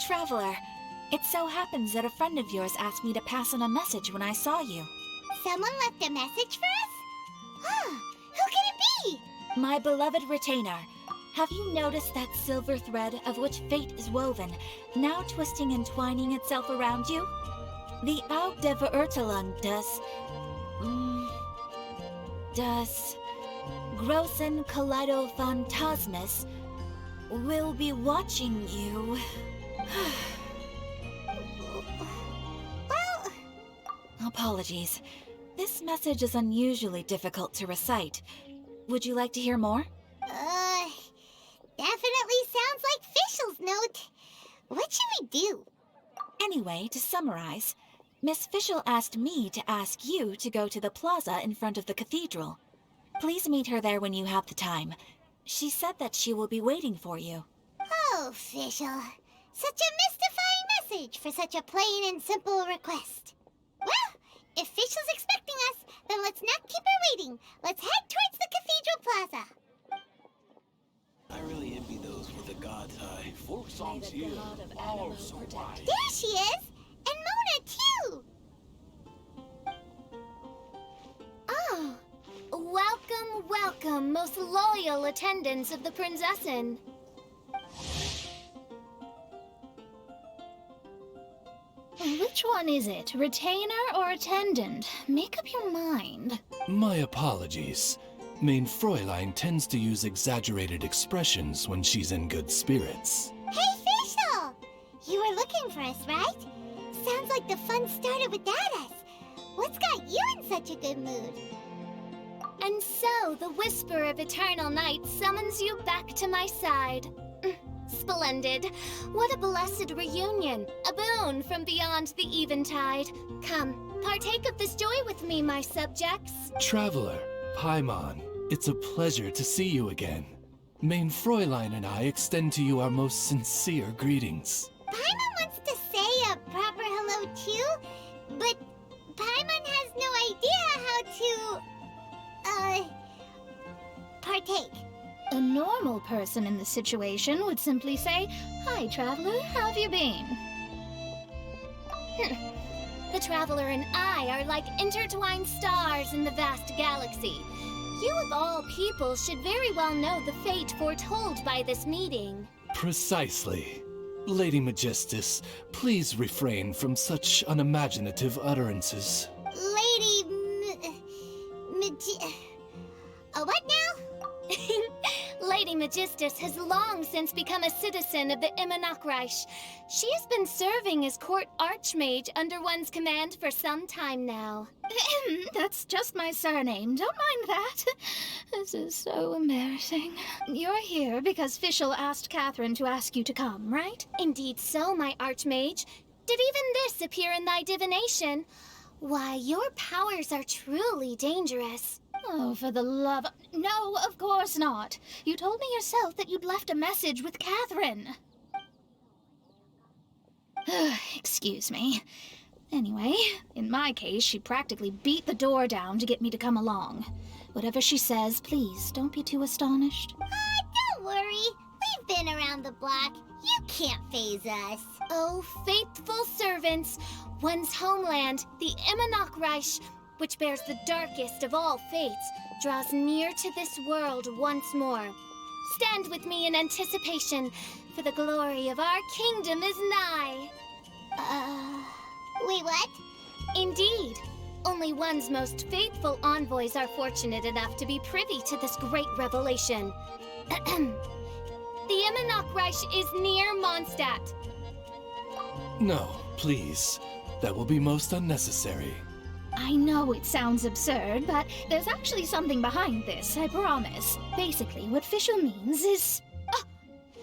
Traveler, it so happens that a friend of yours asked me to pass on a message when I saw you. Someone left a message for us? Huh, who can it be? My beloved retainer, have you noticed that silver thread of which fate is woven, now twisting and twining itself around you? The Aug der Verurteilung das Großen Kaleido-Phantasmus will be watching you. Well... Apologies. This message is unusually difficult to recite. Would you like to hear more? Definitely sounds like Fischl's note. What should we do? Anyway, to summarize, Miss Fischl asked me to ask you to go to the plaza in front of the cathedral. Please meet her there when you have the time. She said that she will be waiting for you. Oh, Fischl. Such a mystifying message for such a plain and simple request. Well, if Fischl's expecting us, then let's not keep her waiting. Let's head towards the cathedral plaza. I really envy those with the god's eye. Folk songs here are so wise. There she is! And Mona, too! Oh, welcome, welcome, most loyal attendants of the Prinzessin. Which one is it, retainer or attendant? Make up your mind. My apologies. Mein Fräulein tends to use exaggerated expressions when she's in good spirits. Hey, Fischl! You were looking for us, right? Sounds like the fun started without us. What's got you in such a good mood? And so, the whisper of eternal night summons you back to my side. Splendid. What a blessed reunion. A boon from beyond the eventide. Come, partake of this joy with me, my subjects. Traveler, Paimon, it's a pleasure to see you again. Mein Fräulein and I extend to you our most sincere greetings. Paimon wants to say a proper hello too, but Paimon has no idea how to, partake. A normal person in this situation would simply say, "Hi, Traveler, how have you been?" The Traveler and I are like intertwined stars in the vast galaxy. You of all people should very well know the fate foretold by this meeting. Precisely. Lady Magistus, please refrain from such unimaginative utterances. Lady what now? Lady Magistus has long since become a citizen of the Immonachreich. She has been serving as court archmage under one's command for some time now. That's just my surname. Don't mind that. This is so embarrassing. You're here because Fischl asked Catherine to ask you to come, right? Indeed so, my archmage. Did even this appear in thy divination? Why, your powers are truly dangerous. Oh, for the love... No, of course not. You told me yourself that you'd left a message with Catherine. Excuse me. Anyway, in my case, she practically beat the door down to get me to come along. Whatever she says, please don't be too astonished. Don't worry. We've been around the block. You can't faze us. Oh, faithful servants. One's homeland, the Immonachreich, which bears the darkest of all fates, draws near to this world once more. Stand with me in anticipation, for the glory of our kingdom is nigh. Wait, what? Indeed. Only one's most faithful envoys are fortunate enough to be privy to this great revelation. The Immonachreich is near Mondstadt. No, please. That will be most unnecessary. I know it sounds absurd, but there's actually something behind this, I promise. Basically, what Fischl means is...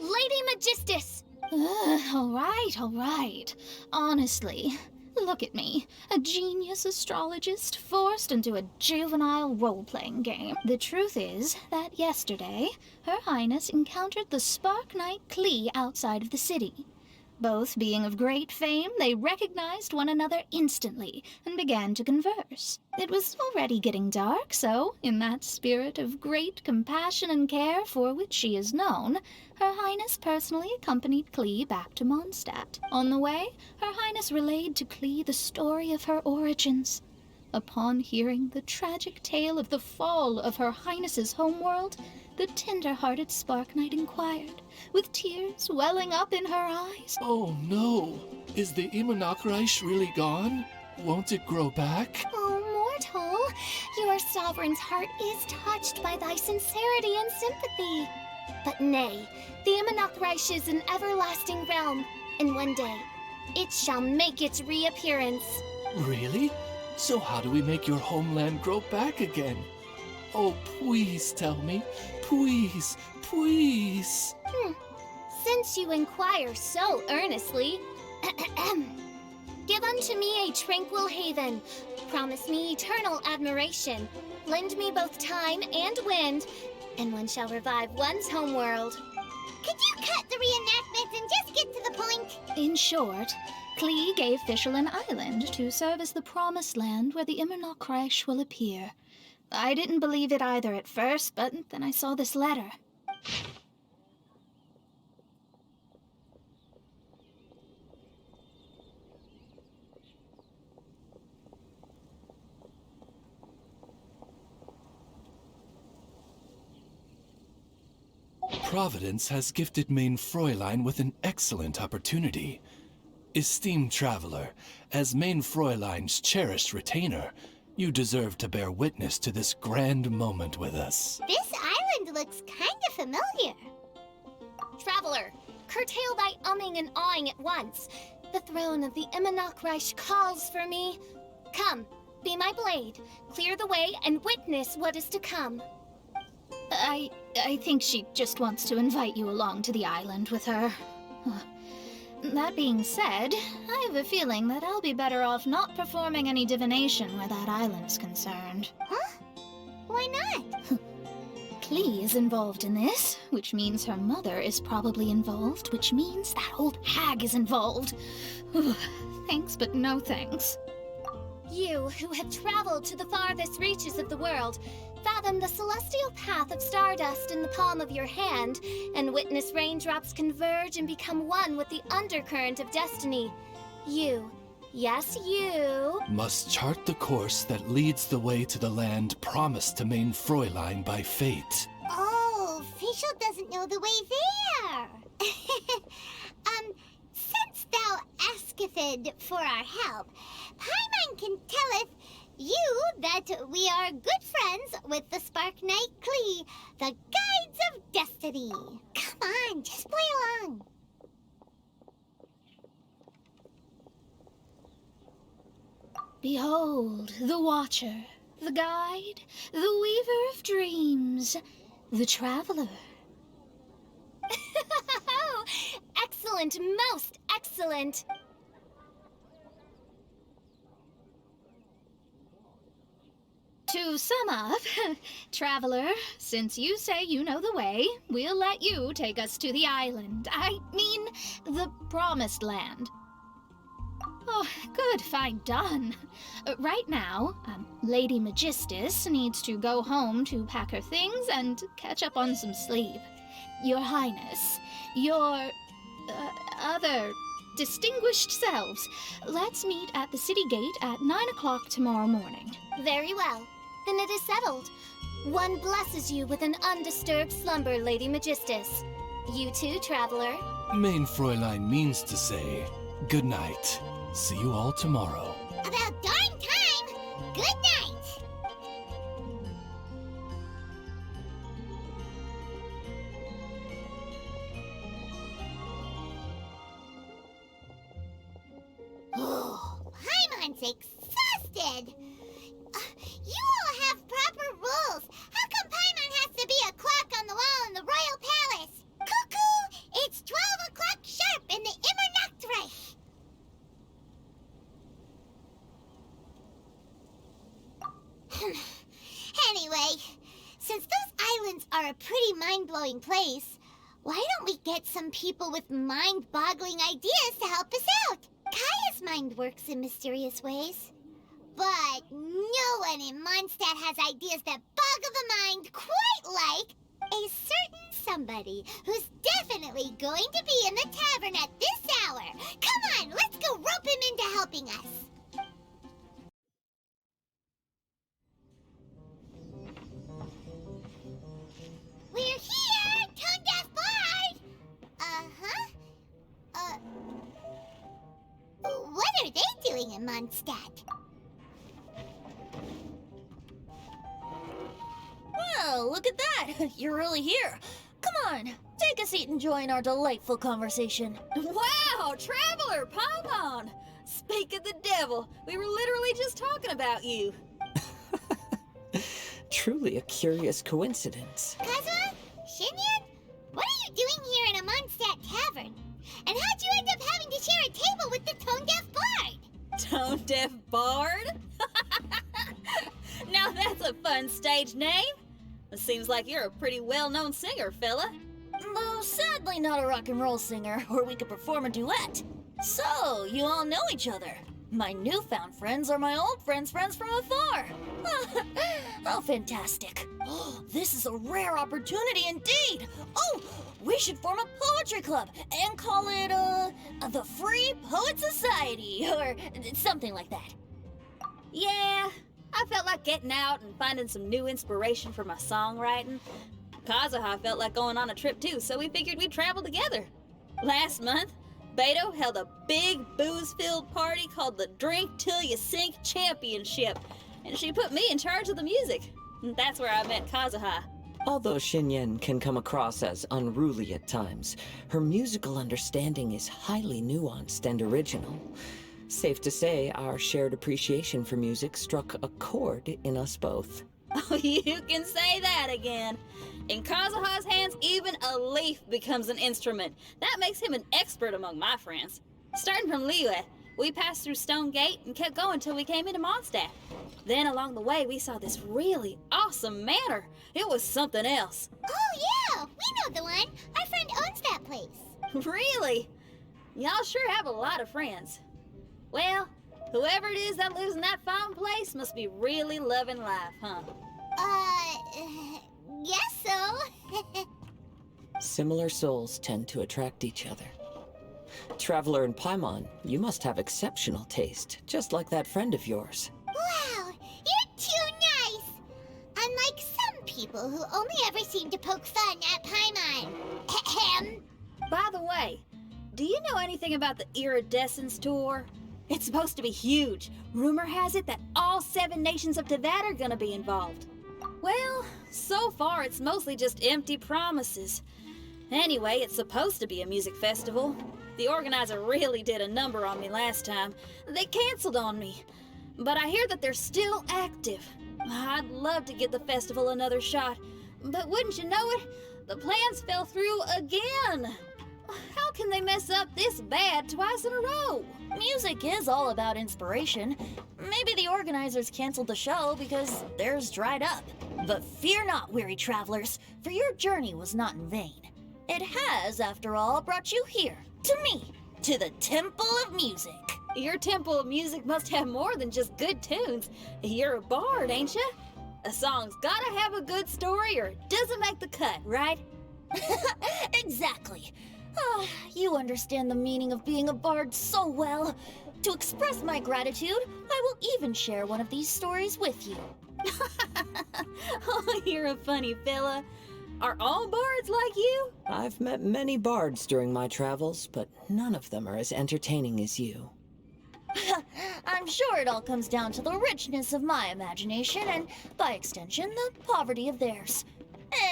Lady Magistus! All right. Honestly, look at me. A genius astrologist forced into a juvenile role-playing game. The truth is that yesterday, Her Highness encountered the Spark Knight Klee outside of the city. Both being of great fame, they recognized one another instantly and began to converse. It was already getting dark, so, in that spirit of great compassion and care for which she is known, Her Highness personally accompanied Klee back to Mondstadt. On the way, Her Highness relayed to Klee the story of her origins. Upon hearing the tragic tale of the fall of Her Highness's homeworld, the tender-hearted Spark Knight inquired, with tears welling up in her eyes. Oh no! Is the Imanakreich really gone? Won't it grow back? Oh, mortal, your sovereign's heart is touched by thy sincerity and sympathy. But nay, the Imanakreich is an everlasting realm, and one day it shall make its reappearance. Really? So how do we make your homeland grow back again? Oh, please tell me. Please, please. Since you inquire so earnestly, give unto me a tranquil haven. Promise me eternal admiration. Lend me both time and wind, and one shall revive one's homeworld. Could you cut the reenactment and just get to the point? In short, Klee gave Fischl an island to serve as the promised land where the Imanakreich will appear. I didn't believe it either at first, but then I saw this letter. Providence has gifted Main Fräulein with an excellent opportunity. Esteemed traveler, as Main Fräulein's cherished retainer, you deserve to bear witness to this grand moment with us. This island looks kinda familiar. Traveler, curtail thy umming and awing at once. The throne of the Imanakreich calls for me. Come, be my blade, clear the way, and witness what is to come. I think she just wants to invite you along to the island with her. That being said, I have a feeling that I'll be better off not performing any divination where that island's concerned. Huh? Why not? Klee is involved in this, which means her mother is probably involved, which means that old hag is involved. Thanks, but no thanks. You, who have traveled to the farthest reaches of the world, fathom the celestial path of stardust in the palm of your hand, and witness raindrops converge and become one with the undercurrent of destiny. You, yes you, Must chart the course that leads the way to the land promised to Main Fräulein by fate. Oh, Fischl doesn't know the way there. Since thou asketh for our help, Paimon can telleth you that we are good friends with the Spark Knight Klee, the Guides of Destiny. Come on, just play along. Behold, the Watcher, the Guide, the Weaver of Dreams, the Traveler. Excellent, most excellent. To sum up, Traveler, since you say you know the way, we'll let you take us to the island. I mean, the Promised Land. Oh, good, fine, done. Right now, Lady Magistus needs to go home to pack her things and catch up on some sleep. Your Highness, your other distinguished selves, let's meet at the city gate at 9 o'clock tomorrow morning. Very well. Then it is settled. One blesses you with an undisturbed slumber, Lady Magistus. You too, traveler. Main Fräulein means to say, good night. See you all tomorrow. About darn time! Good night! Oh, Paimon's exhausted! You all have proper rules. How come Paimon has to be a clock on the wall in the royal palace? Cuckoo! It's 12 o'clock sharp in the Immernachtrich! Anyway, since those islands are a pretty mind-blowing place, Why don't we get some people with mind-boggling ideas to help us out? Kaya's mind works in mysterious ways. But no one in Mondstadt has ideas that boggle the mind quite like a certain somebody who's definitely going to be in the tavern at this hour. Come on, let's go rope him into helping us. We're here, Tone Deaf Bard! What are they doing in Mondstadt? Well, look at that! You're really here. Come on, take a seat and join our delightful conversation. Wow, Traveler, Paimon! Speak of the devil, we were literally just talking about you. Truly a curious coincidence. Kazuha? Shinyan? What are you doing here in a Mondstadt tavern? And how'd you end up having to share a table with the Tone Deaf Bard? Tone Deaf Bard? Now that's a fun stage name. It seems like you're a pretty well-known singer, fella. Though sadly not a rock and roll singer, or we could perform a duet. So, you all know each other. My newfound friends are my old friends' friends from afar. How fantastic. This is a rare opportunity indeed. Oh, we should form a poetry club and call it, the Free Poet Society, or something like that. Yeah, I felt like getting out and finding some new inspiration for my songwriting. Kazuha felt like going on a trip too, so we figured we'd travel together. Last month, Beto held a big booze-filled party called the Drink Till You Sink Championship, and she put me in charge of the music. And that's where I met Kazuha. Although Shinyen can come across as unruly at times, her musical understanding is highly nuanced and original. Safe to say, our shared appreciation for music struck a chord in us both. Oh, you can say that again. In Kazuha's hands, even a leaf becomes an instrument. That makes him an expert among my friends. Starting from Liyue, we passed through Stone Gate and kept going till we came into Mondstadt. Then along the way, we saw this really awesome manor. It was something else. Oh yeah, we know the one. Our friend owns that place. Really? Y'all sure have a lot of friends. Well, whoever it is that lives in that fine place must be really loving life, huh? Guess so. Similar souls tend to attract each other. Traveler and Paimon, you must have exceptional taste, just like that friend of yours. Wow, you're too nice. Unlike some people who only ever seem to poke fun at Paimon. Ahem. By the way, do you know anything about the Iridescence tour? It's supposed to be huge. Rumor has it that all 7 nations of Teyvat are gonna be involved. Well, so far it's mostly just empty promises. Anyway, it's supposed to be a music festival. The organizer really did a number on me last time. They canceled on me. But I hear that they're still active. I'd love to give the festival another shot. But wouldn't you know it, the plans fell through again. How can they mess up this bad twice in a row? Music is all about inspiration. Maybe the organizers canceled the show because theirs dried up. But fear not, weary travelers, for your journey was not in vain. It has, after all, brought you here, to me, to the Temple of Music. Your Temple of Music must have more than just good tunes. You're a bard, ain't you? A song's gotta have a good story or it doesn't make the cut, right? Exactly. You understand the meaning of being a bard so well. To express my gratitude, I will even share one of these stories with you. Oh, you're a funny fella. Are all bards like you? I've met many bards during my travels, but none of them are as entertaining as you. I'm sure it all comes down to the richness of my imagination and, by extension, the poverty of theirs.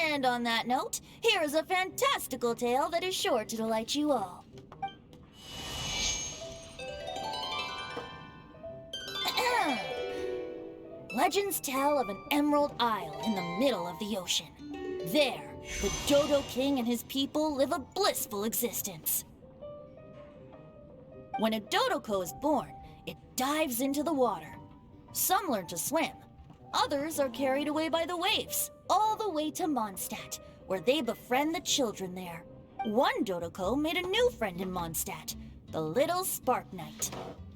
And on that note, here is a fantastical tale that is sure to delight you all. Legends tell of an emerald isle in the middle of the ocean. There, the Dodo King and his people live a blissful existence. When a Dodoko is born, it dives into the water. Some learn to swim. Others are carried away by the waves, all the way to Mondstadt, where they befriend the children there. One Dodoko made a new friend in Mondstadt, the little Spark Knight.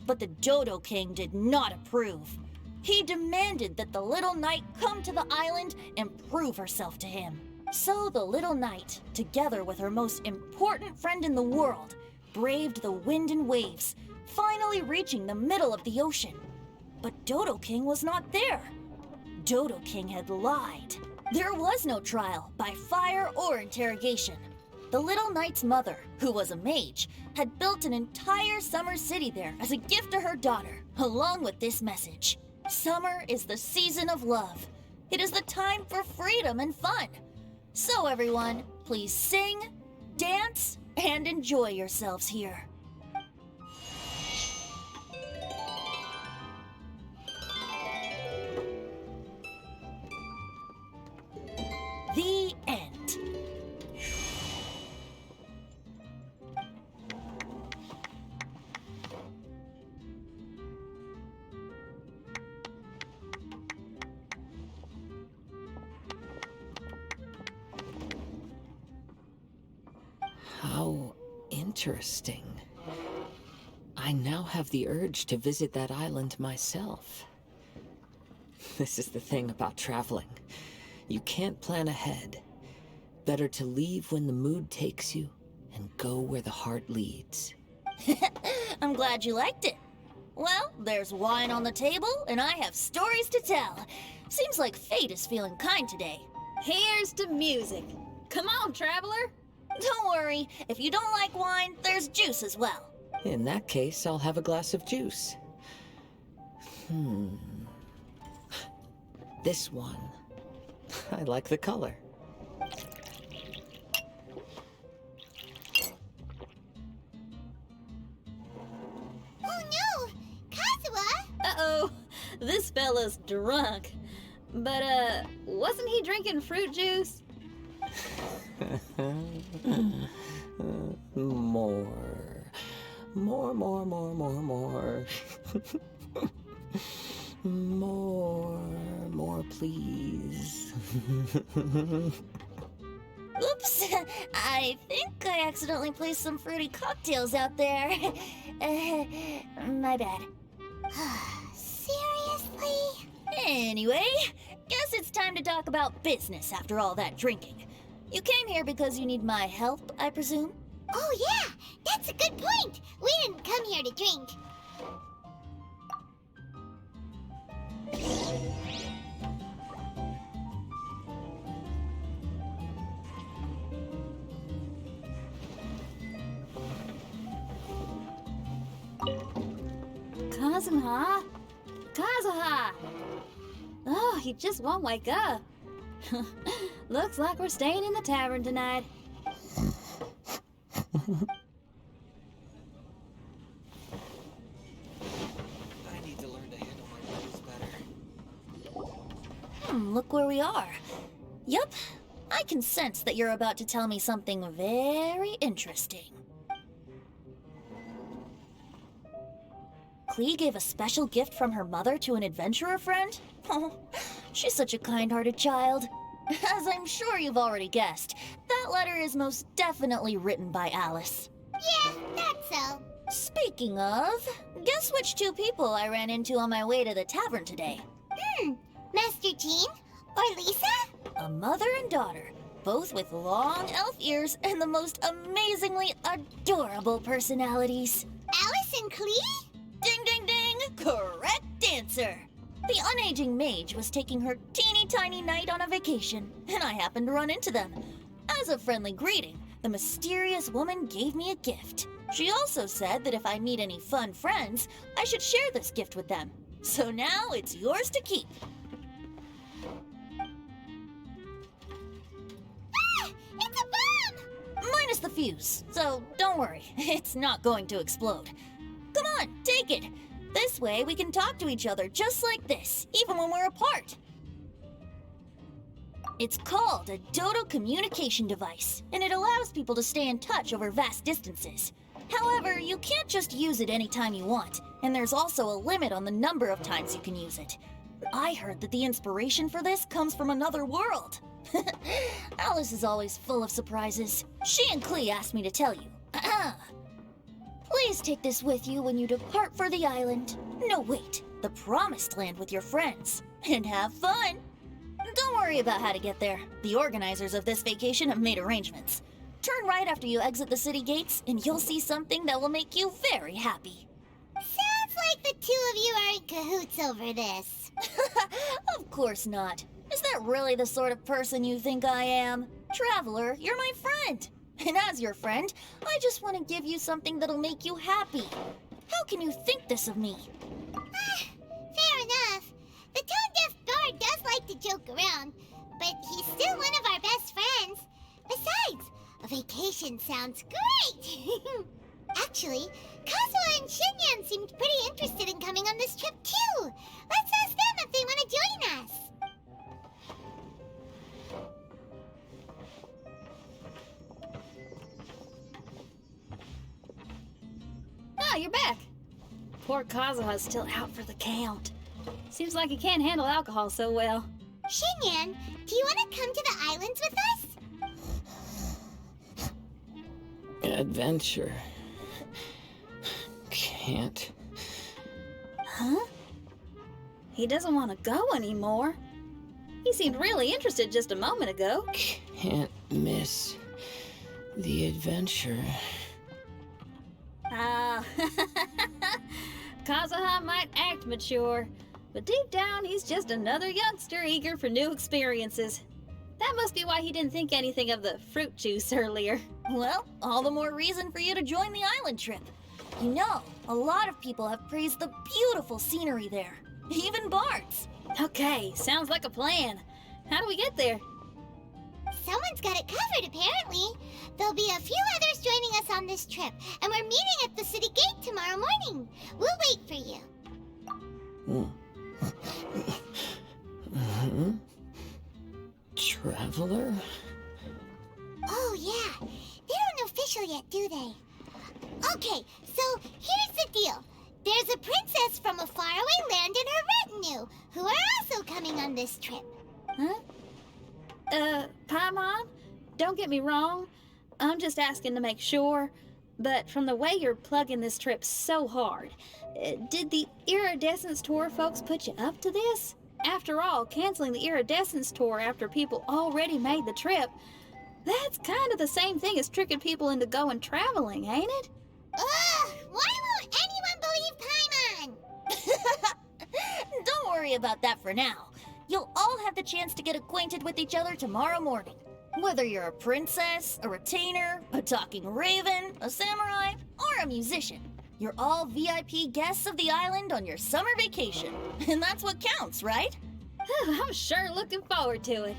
But the Dodo King did not approve. He demanded that the little knight come to the island and prove herself to him. So the little knight, together with her most important friend in the world, braved the wind and waves, finally reaching the middle of the ocean. But Dodo King was not there. Dodo King had lied. There was no trial by fire or interrogation. The little knight's mother, who was a mage, had built an entire summer city there as a gift to her daughter, along with this message. Summer is the season of love. It is the time for freedom and fun. So everyone, please sing, dance, and enjoy yourselves here. The end. How interesting. I now have the urge to visit that island myself. This is the thing about traveling. You can't plan ahead. Better to leave when the mood takes you and go where the heart leads. I'm glad you liked it. Well, there's wine on the table, and I have stories to tell. Seems like fate is feeling kind today. Here's to music. Come on, traveler. Don't worry, if you don't like wine, there's juice as well. In that case, I'll have a glass of juice. This one. I like the color. Oh no! Kazuha! Uh-oh, this fella's drunk. But, wasn't he drinking fruit juice? More. More. More, please. Oops, I think I accidentally placed some fruity cocktails out there. My bad. Seriously? Anyway, guess it's time to talk about business after all that drinking. You came here because you need my help, I presume? Oh yeah, that's a good point. We didn't come here to drink. Kazuha? Kazuha! Oh, he just won't wake up. Looks like we're staying in the tavern tonight. I need to learn to handle my words better. Look where we are. Yup, I can sense that you're about to tell me something very interesting. Klee gave a special gift from her mother to an adventurer friend? Oh, she's such a kind-hearted child. As I'm sure you've already guessed, that letter is most definitely written by Alice. Yeah, that's so. Speaking of, guess which two people I ran into on my way to the tavern today? Master Jean? Or Lisa? A mother and daughter, both with long elf ears and the most amazingly adorable personalities. Alice and Klee? Ding, ding, ding! Correct answer! The unaging mage was taking her teeny tiny knight on a vacation, and I happened to run into them. As a friendly greeting, the mysterious woman gave me a gift. She also said that if I meet any fun friends, I should share this gift with them. So now it's yours to keep. Ah! It's a bomb! Minus the fuse, so don't worry, it's not going to explode. Come on, take it. This way we can talk to each other just like this, even when we're apart. It's called a Dodo communication device, and it allows people to stay in touch over vast distances. However, you can't just use it anytime you want, and there's also a limit on the number of times you can use it. I heard that the inspiration for this comes from another world. Alice is always full of surprises. She and Clee asked me to tell you. Please take this with you when you depart for the island. No, wait, the Promised Land with your friends. And have fun. Don't worry about how to get there. The organizers of this vacation have made arrangements. Turn right after you exit the city gates, and you'll see something that will make you very happy. Sounds like the two of you are in cahoots over this. Of course not. Is that really the sort of person you think I am? Traveler, you're my friend. And as your friend, I just want to give you something that'll make you happy. How can you think this of me? Fair enough. The tone-deaf bard does like to joke around, but he's still one of our best friends. Besides, a vacation sounds great! Actually, Kazuha and Shinyan seemed pretty interested in coming on this trip too. Let's ask them if they want to join us. Ah, you're back. Poor Kazuha's still out for the count. Seems like he can't handle alcohol so well. Shinyan, do you want to come to the islands with us? Adventure. Can't. Huh? He doesn't want to go anymore. He seemed really interested just a moment ago. Can't miss the adventure. Kazuha might act mature, but deep down he's just another youngster eager for new experiences. That must be why he didn't think anything of the fruit juice earlier. Well, all the more reason for you to join the island trip. You know, a lot of people have praised the beautiful scenery there. Even bards. Okay, sounds like a plan. How do we get there? Someone's got it covered, apparently. There'll be a few others joining us on this trip, and we're meeting at the city gate tomorrow morning. We'll wait for you. Traveler? Oh, yeah. They aren't official yet, do they? Okay, so here's the deal. There's a princess from a faraway land and her retinue, who are also coming on this trip. Huh? Paimon, don't get me wrong. I'm just asking to make sure. But from the way you're plugging this trip so hard, did the Iridescence Tour folks put you up to this? After all, canceling the Iridescence Tour after people already made the trip, that's kind of the same thing as tricking people into going traveling, ain't it? Ugh! Why won't anyone believe Paimon? Don't worry about that for now. You'll all have the chance to get acquainted with each other tomorrow morning. Whether you're a princess, a retainer, a talking raven, a samurai, or a musician, you're all VIP guests of the island on your summer vacation. And that's what counts, right? I'm sure looking forward to it.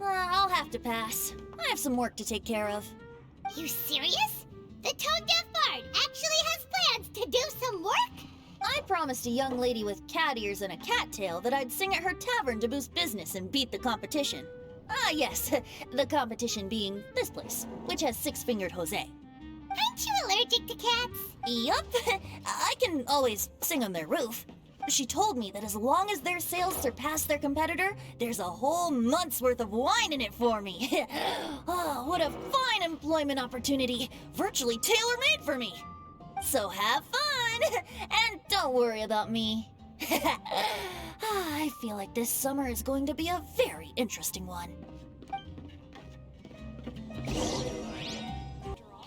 I'll have to pass. I have some work to take care of. You serious? The tone-deaf bard actually has plans to do some work? I promised a young lady with cat ears and a cattail that I'd sing at her tavern to boost business and beat the competition. Ah, yes, the competition being this place, which has six-fingered Jose. Aren't you allergic to cats? Yup, I can always sing on their roof. She told me that as long as their sales surpass their competitor, there's a whole month's worth of wine in it for me. Oh, what a fine employment opportunity, virtually tailor-made for me. So have fun, and don't worry about me. I feel like this summer is going to be a very interesting one.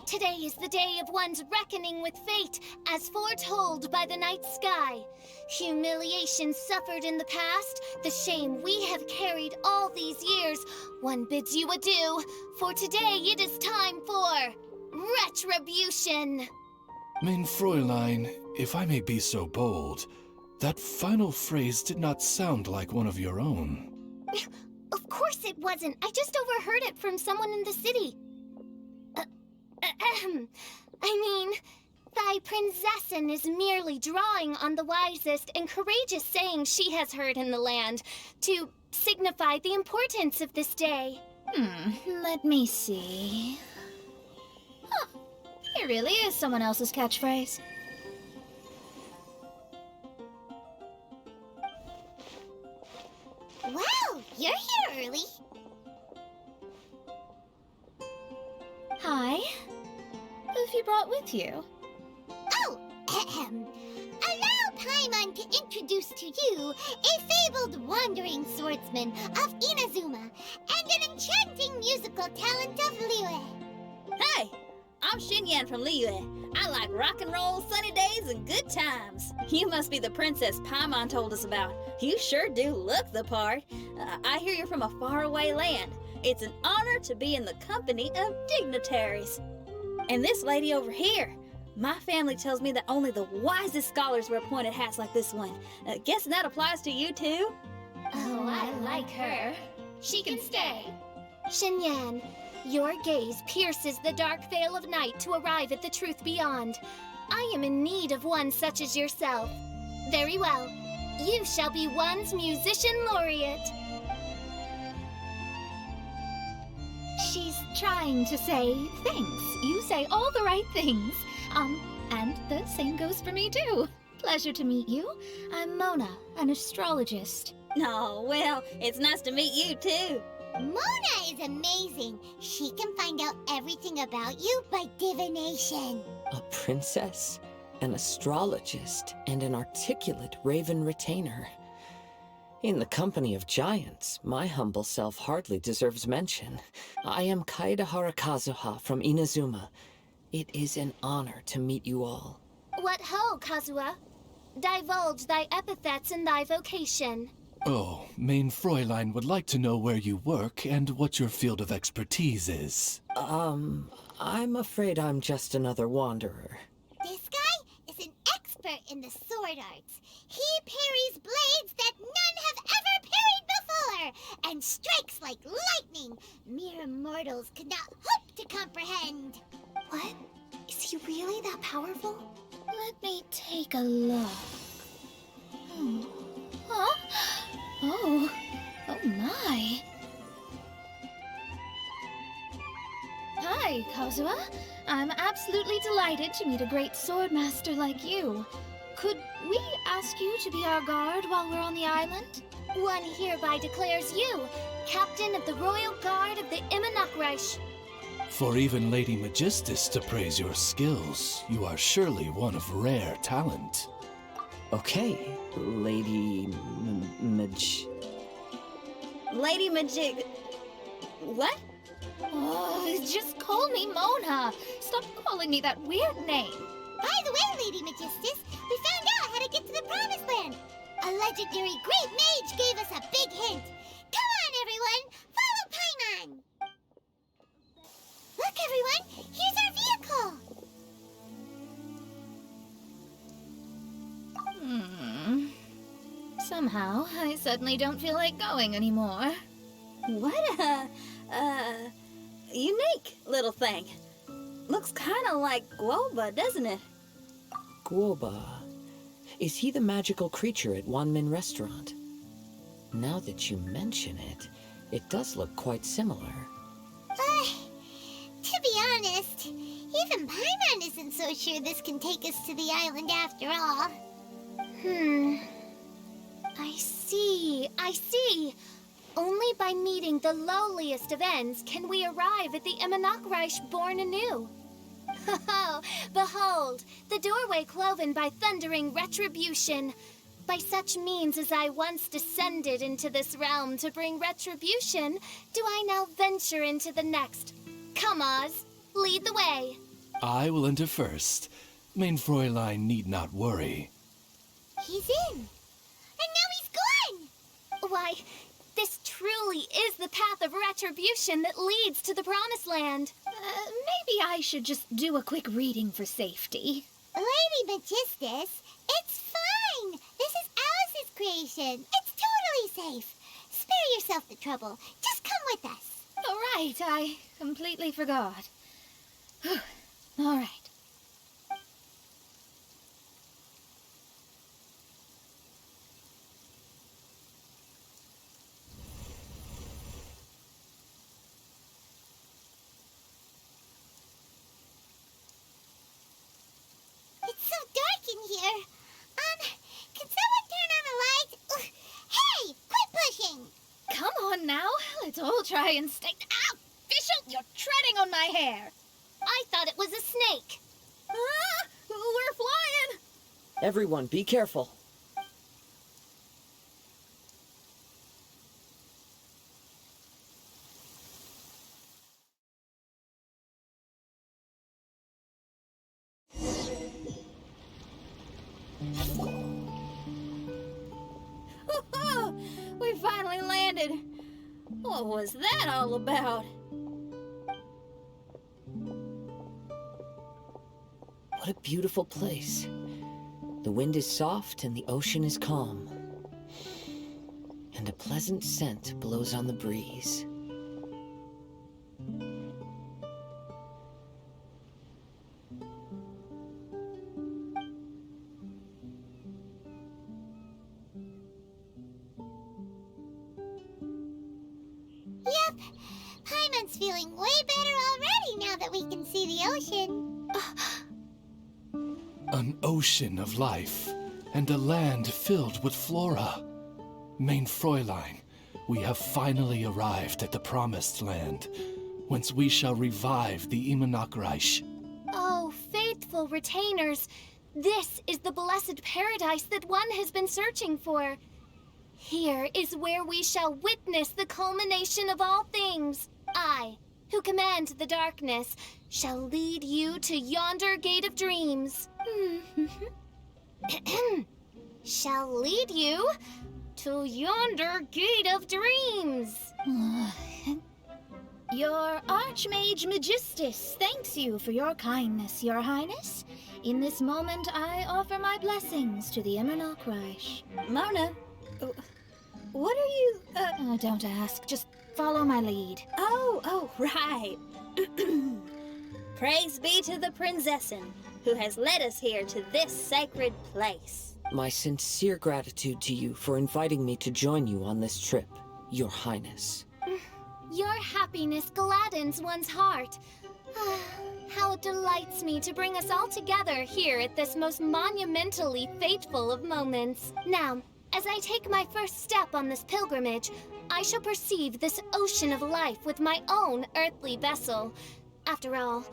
Today is the day of one's reckoning with fate, as foretold by the night sky. Humiliation suffered in the past, the shame we have carried all these years. One bids you adieu, for today it is time for retribution. Mein Fräulein, if I may be so bold, that final phrase did not sound like one of your own. Of course it wasn't. I just overheard it from someone in the city. I mean, thy prinzessin is merely drawing on the wisest and courageous sayings she has heard in the land to signify the importance of this day. Let me see. Huh, it really is someone else's catchphrase. have you brought with you? Oh, ahem. Allow Paimon to introduce to you a fabled wandering swordsman of Inazuma and an enchanting musical talent of Liyue. Hey, I'm Xinyan from Liyue. I like rock and roll, sunny days, and good times. You must be the princess Paimon told us about. You sure do look the part. I hear you're from a faraway land. It's an honor to be in the company of dignitaries. And this lady over here, my family tells me that only the wisest scholars wear pointed hats like this one. Guessing that applies to you too? Oh, I like her. She can stay. Xinyan, your gaze pierces the dark veil of night to arrive at the truth beyond. I am in need of one such as yourself. Very well. You shall be one's musician laureate. She's trying to say things. You say all the right things. And the same goes for me too. Pleasure to meet you. I'm Mona, an astrologist. Oh, well, it's nice to meet you too. Mona is amazing. She can find out everything about you by divination. A princess, an astrologist, and an articulate raven retainer. In the company of giants, my humble self hardly deserves mention. I am Kaida Harakazuha from Inazuma. It is an honor to meet you all. What ho, Kazuha? Divulge thy epithets and thy vocation. Oh, Main Fräulein would like to know where you work and what your field of expertise is. I'm afraid I'm just another wanderer. This guy is an expert in the sword arts. He parries blades that none have ever parried before, and strikes like lightning mere mortals could not hope to comprehend. What? Is he really that powerful? Let me take a look. Huh? Oh my. Hi, Kazuha. I'm absolutely delighted to meet a great swordmaster like you. Could we ask you to be our guard while we're on the island? One hereby declares you captain of the Royal Guard of the Imanakreich. For even Lady Magistus to praise your skills, you are surely one of rare talent. Okay, Lady Lady Majig... What? Oh, just call me Mona. Stop calling me that weird name. By the way, Lady Magistus, we found out how to get to the Promised Land. A legendary great mage gave us a big hint. Come on, everyone, follow Paimon. Look, everyone, here's our vehicle. Somehow, I suddenly don't feel like going anymore. What a, unique little thing. Looks kind of like Guoba, doesn't it? Guoba. Is he the magical creature at Wanmin Restaurant? Now that you mention it, it does look quite similar. To be honest, even Paimon isn't so sure this can take us to the island after all. I see. Only by meeting the lowliest of ends can we arrive at the Imanakreich born anew. Oh, behold, the doorway cloven by thundering retribution. By such means as I once descended into this realm to bring retribution, do I now venture into the next. Come, Oz, lead the way. I will enter first. Main Fräulein need not worry. He's in. And now he's gone. Why, this truly is the path of retribution that leads to the Promised Land. Maybe I should just do a quick reading for safety. Lady Magistus, it's fine. This is Alice's creation. It's totally safe. Spare yourself the trouble. Just come with us. All right, I completely forgot. All right. It's so dark in here. Can someone turn on a light? Ugh. Hey, quit pushing. Come on now, let's all try and stay. Ow! Bishop, you're treading on my hair. I thought it was a snake. lake. Ah! We're flying! Everyone, be careful. We finally landed. What was that all about? What a beautiful place. The wind is soft and the ocean is calm. And a pleasant scent blows on the breeze. Yep, Paimon's feeling way better already now that we can see the ocean. An ocean of life, and a land filled with flora. Mein Fräulein, we have finally arrived at the Promised Land, whence we shall revive the Imanakreich. Oh, faithful retainers, this is the blessed paradise that one has been searching for. Here is where we shall witness the culmination of all things. I, who command the darkness, shall lead you to yonder gate of dreams. Shall lead you to yonder gate of dreams. Your Archmage Magistus thanks you for your kindness, Your Highness. In this moment, I offer my blessings to the Imanakreich. Mona, what are you, Don't ask. Just follow my lead. Oh, right. Praise be to the Prinzessin, who has led us here to this sacred place. My sincere gratitude to you for inviting me to join you on this trip, Your Highness. Your happiness gladdens one's heart. How it delights me to bring us all together here at this most monumentally fateful of moments. Now, as I take my first step on this pilgrimage, I shall perceive this ocean of life with my own earthly vessel. After all,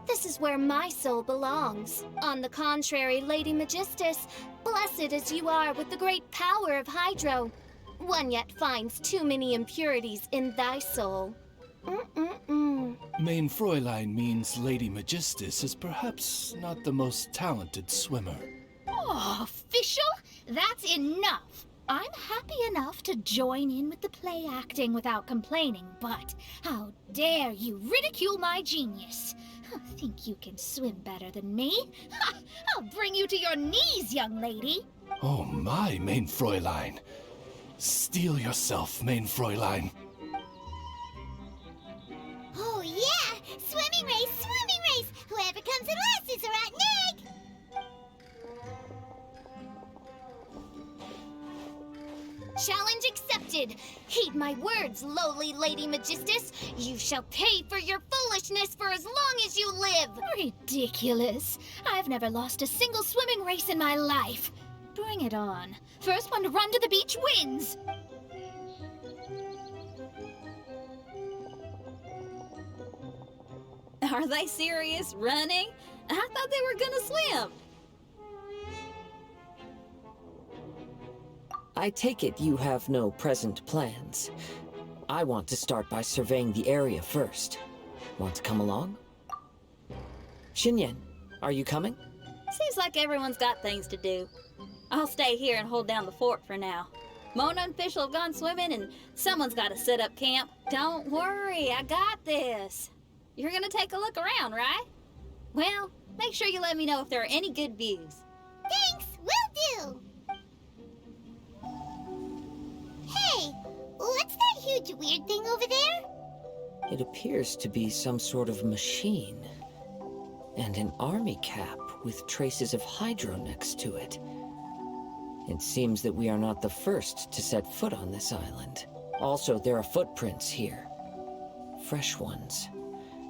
this is where my soul belongs. On the contrary, Lady Magistus, blessed as you are with the great power of Hydro, one yet finds too many impurities in thy soul. Mein Fräulein means Lady Magistus is perhaps not the most talented swimmer. Oh, official? That's enough. I'm happy enough to join in with the play acting without complaining, but how dare you ridicule my genius? Think you can swim better than me? I'll bring you to your knees, young lady. Oh my, Mein Fräulein. Steel yourself, Mein Fräulein. Oh yeah! Swimming race, swimming race! Whoever comes in last is a rotten egg! Challenge accepted. Heed my words, lowly Lady Magistus. You shall pay for your foolishness for as long as you live. Ridiculous. I've never lost a single swimming race in my life. Bring it on. First one to run to the beach wins. Are they serious? Running? I thought they were gonna swim. I take it you have no present plans. I want to start by surveying the area first. Want to come along? Xinyan, are you coming? Seems like everyone's got things to do. I'll stay here and hold down the fort for now. Mona and Fischl have gone swimming, and someone's got to set up camp. Don't worry, I got this. You're gonna take a look around, right? Well, make sure you let me know if there are any good views. Thanks, will do! Hey, what's that huge weird thing over there? It appears to be some sort of machine. And an army cap with traces of Hydro next to it. It seems that we are not the first to set foot on this island. Also, there are footprints here. Fresh ones.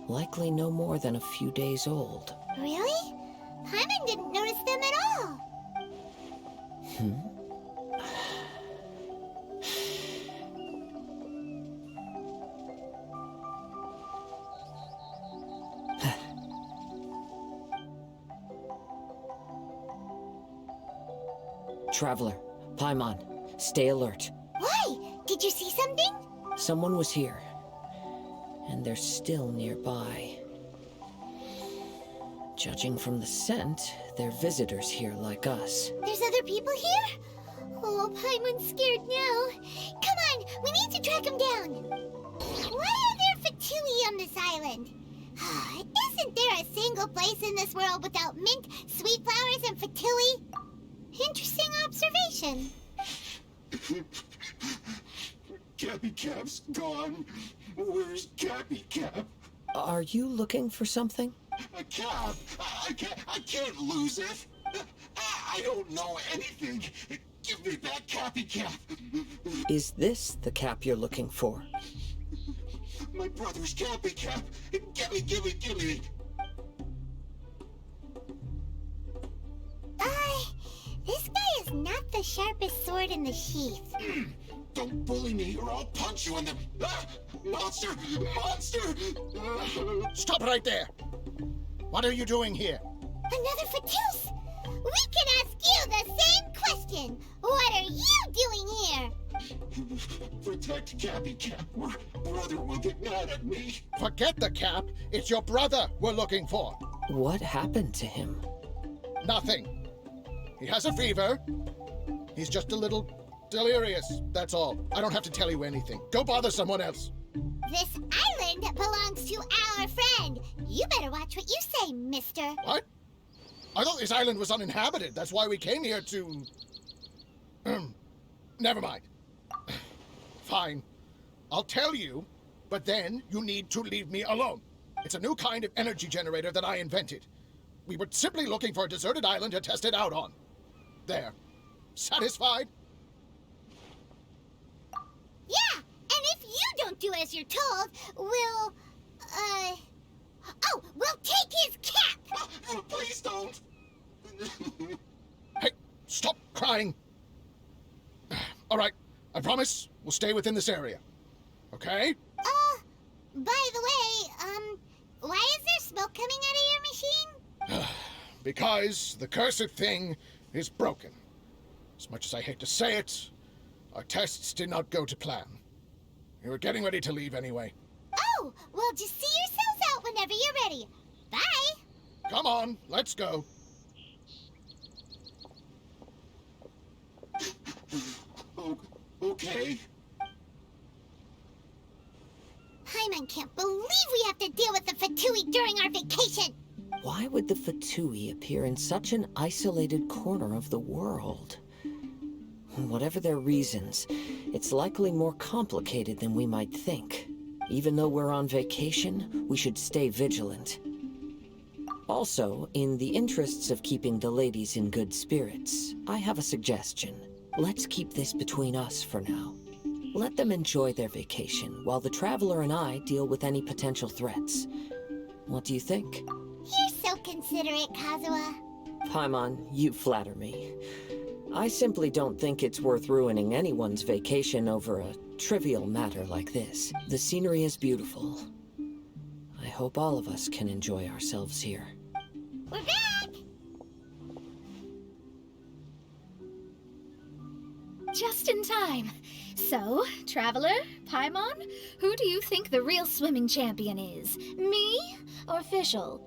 Likely no more than a few days old. Really? Paimon didn't notice them at all. Traveler, Paimon, stay alert. Why? Did you see something? Someone was here, and they're still nearby. Judging from the scent, they're visitors here like us. There's other people here? Oh, Paimon's scared now. Come on, we need to track him down. Why are there Fatui on this island? Isn't there a single place in this world without mint, sweet flowers, and Fatui? Interesting observation. Cappy Cap's gone. Where's Cappy Cap? Are you looking for something? A cap? I can't lose it. I don't know anything. Give me back Cappy Cap. Is this the cap you're looking for? My brother's Cappy Cap. Give me. This guy is not the sharpest sword in the sheath. Don't bully me or I'll punch you in the... Monster! Stop right there! What are you doing here? Another Fatus! We can ask you the same question! What are you doing here? Protect Cappy Cap or brother will get mad at me. Forget the cap. It's your brother we're looking for. What happened to him? Nothing. He has a fever. He's just a little delirious, that's all. I don't have to tell you anything. Go bother someone else. This island belongs to our friend. You better watch what you say, mister. What? I thought this island was uninhabited. That's why we came here to... Never mind. Fine. I'll tell you, but then you need to leave me alone. It's a new kind of energy generator that I invented. We were simply looking for a deserted island to test it out on. There. Satisfied? Yeah, and if you don't do as you're told, we'll take his cap! Please don't. Hey, stop crying. All right, I promise we'll stay within this area. Okay? By the way, why is there smoke coming out of your machine? Because the cursed thing is broken. As much as I hate to say it, our tests did not go to plan. We were getting ready to leave anyway. Oh, well, just see yourselves out whenever you're ready. Bye! Come on, let's go. Okay. Paimon can't believe we have to deal with the Fatui during our vacation! Why would the Fatui appear in such an isolated corner of the world? Whatever their reasons, it's likely more complicated than we might think. Even though we're on vacation, we should stay vigilant. Also, in the interests of keeping the ladies in good spirits, I have a suggestion. Let's keep this between us for now. Let them enjoy their vacation, while the Traveler and I deal with any potential threats. What do you think? You're so considerate, Kazuha. Paimon, you flatter me. I simply don't think it's worth ruining anyone's vacation over a trivial matter like this. The scenery is beautiful. I hope all of us can enjoy ourselves here. We're back! Just in time. So, Traveler, Paimon, who do you think the real swimming champion is? Me or Fischl?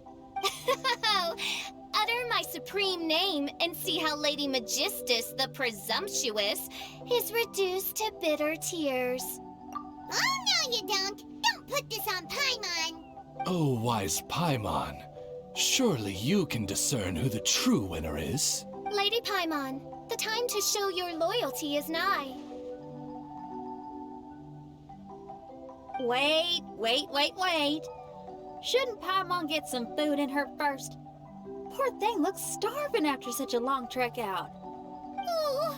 Utter my supreme name and see how Lady Magistus, the presumptuous, is reduced to bitter tears. Oh, no you don't! Don't put this on Paimon! Oh, wise Paimon. Surely you can discern who the true winner is. Lady Paimon, the time to show your loyalty is nigh. Wait. Shouldn't Paimon get some food in her first? Poor thing looks starving after such a long trek out. Oh,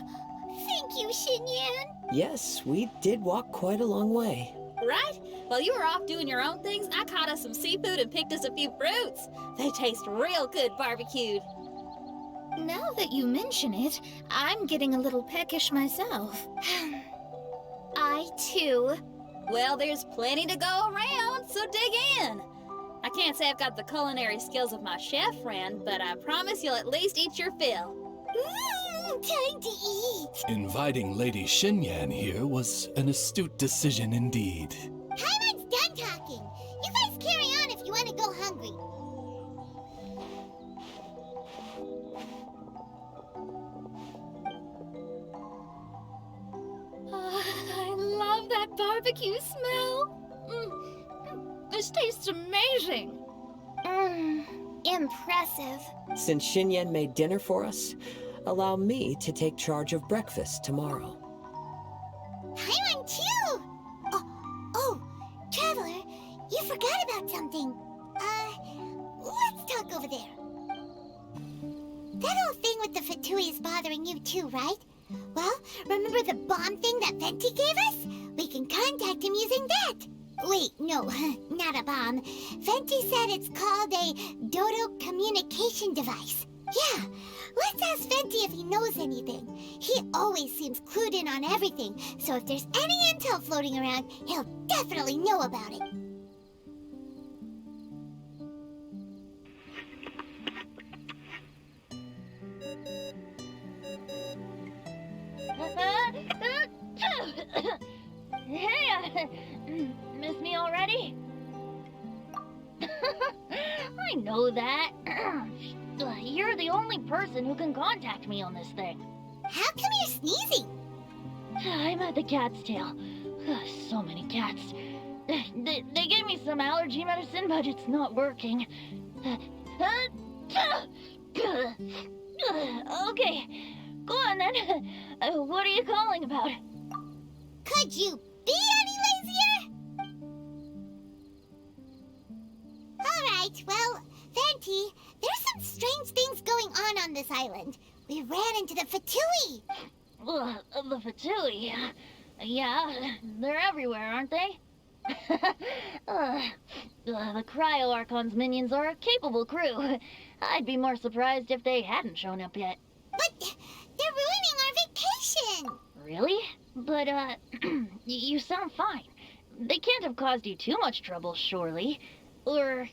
thank you, Xinyan. Yes, we did walk quite a long way. Right? While you were off doing your own things, I caught us some seafood and picked us a few fruits. They taste real good barbecued. Now that you mention it, I'm getting a little peckish myself. I, too. Well, there's plenty to go around, so dig in. I can't say I've got the culinary skills of my chef friend, but I promise you'll at least eat your fill. time to eat. Inviting Lady Xinyan here was an astute decision indeed. Paimon's done talking. You guys carry on if you want to go hungry. I love that barbecue smell. This tastes amazing. Impressive. Since Xinyan made dinner for us, allow me to take charge of breakfast tomorrow. Paimon too! Oh, Traveler, you forgot about something. Let's talk over there. That whole thing with the Fatui is bothering you too, right? Well, remember the bomb thing that Venti gave us? We can contact him using that. Wait, no, not a bomb. Venti said it's called a Dodo communication device. Yeah, let's ask Venti if he knows anything. He always seems clued in on everything, so if there's any intel floating around, he'll definitely know about it. Hey, miss me already? I know that. You're the only person who can contact me on this thing. How come you're sneezing? I'm at the cat's tail. So many cats. They gave me some allergy medicine, but it's not working. Okay, go on then. What are you calling about? Could you be any lazier? Alright, well, Venti, there's some strange things going on this island. We ran into the Fatui. The Fatui? Yeah, they're everywhere, aren't they? The Cryo Archon's minions are a capable crew. I'd be more surprised if they hadn't shown up yet. But they're ruining our vacation. Really? But, you sound fine. They can't have caused you too much trouble, surely. Or,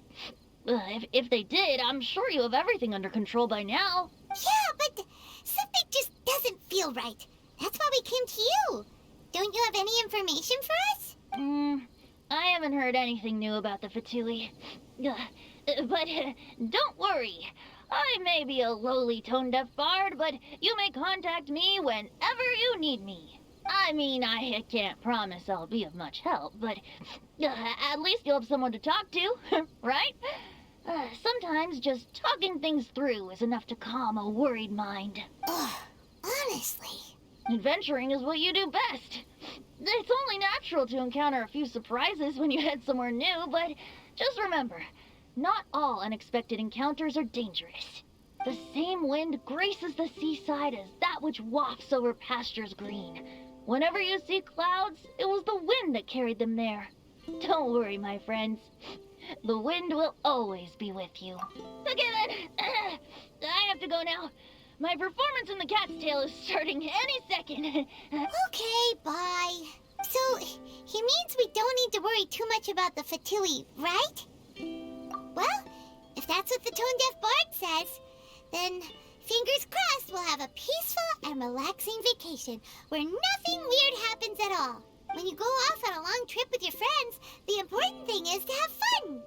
if they did, I'm sure you have everything under control by now. Yeah, but something just doesn't feel right. That's why we came to you. Don't you have any information for us? I haven't heard anything new about the Fatui. But don't worry. I may be a lowly tone-deaf bard, but you may contact me whenever you need me. I mean, I can't promise I'll be of much help, but at least you'll have someone to talk to, right? Sometimes just talking things through is enough to calm a worried mind. Honestly. Adventuring is what you do best. It's only natural to encounter a few surprises when you head somewhere new, but just remember, not all unexpected encounters are dangerous. The same wind graces the seaside as that which wafts over pastures green. Whenever you see clouds, it was the wind that carried them there. Don't worry, my friends. The wind will always be with you. Okay then, I have to go now. My performance in the cat's tail is starting any second. Okay, bye. So, he means we don't need to worry too much about the Fatui, right? Well, if that's what the tone-deaf bard says, then fingers crossed we'll have a peaceful and relaxing vacation where nothing weird happens at all. When you go off on a long trip with your friends, the important thing is to have fun.